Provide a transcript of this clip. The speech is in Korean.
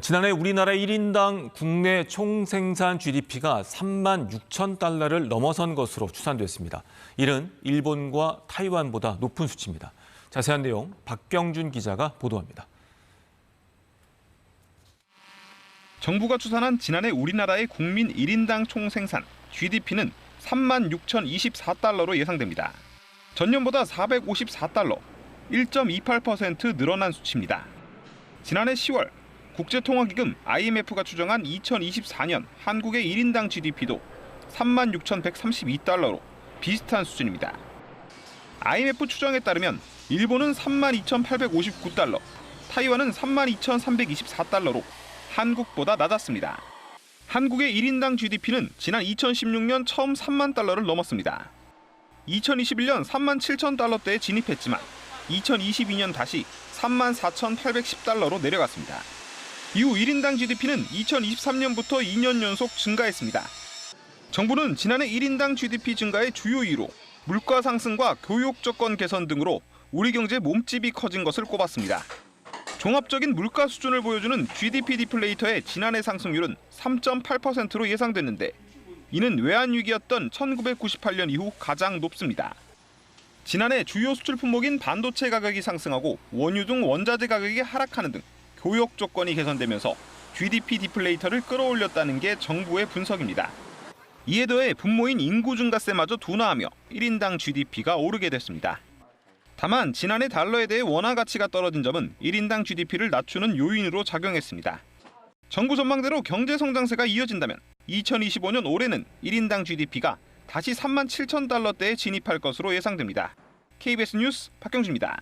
지난해 우리나라 1인당 국내 총생산 GDP가 3만 6천 달러를 넘어선 것으로 추산됐습니다. 이는 일본과 타이완보다 높은 수치입니다. 자세한 내용 박경준 기자가 보도합니다. 정부가 추산한 지난해 우리나라의 국민 1인당 총생산 GDP는 3만 6,024달러로 예상됩니다. 전년보다 454달러, 1.28% 늘어난 수치입니다. 지난해 10월 국제통화기금 IMF가 추정한 2024년 한국의 1인당 GDP도 3만 6,132달러로 비슷한 수준입니다. IMF 추정에 따르면 일본은 3만 2,859달러, 타이완은 3만 2,324달러로 한국보다 낮았습니다. 한국의 1인당 GDP는 지난 2016년 처음 3만 달러를 넘었습니다. 2021년 3만 7천 달러대에 진입했지만 2022년 다시 3만 4,810달러로 내려갔습니다. 이후 1인당 GDP는 2023년부터 2년 연속 증가했습니다. 정부는 지난해 1인당 GDP 증가의 주요 이유로 물가 상승과 교육 조건 개선 등으로 우리 경제 몸집이 커진 것을 꼽았습니다. 종합적인 물가 수준을 보여주는 GDP 디플레이터의 지난해 상승률은 3.8%로 예상됐는데 이는 외환위기였던 1998년 이후 가장 높습니다. 지난해 주요 수출 품목인 반도체 가격이 상승하고 원유 등 원자재 가격이 하락하는 등 교역 조건이 개선되면서 GDP 디플레이터를 끌어올렸다는 게 정부의 분석입니다. 이에 더해 분모인 인구 증가세마저 둔화하며 1인당 GDP가 오르게 됐습니다. 다만 지난해 달러에 대해 원화 가치가 떨어진 점은 1인당 GDP를 낮추는 요인으로 작용했습니다. 정부 전망대로 경제 성장세가 이어진다면 2025년 올해는 1인당 GDP가 다시 3만 7천 달러대에 진입할 것으로 예상됩니다. KBS 뉴스 박경준입니다.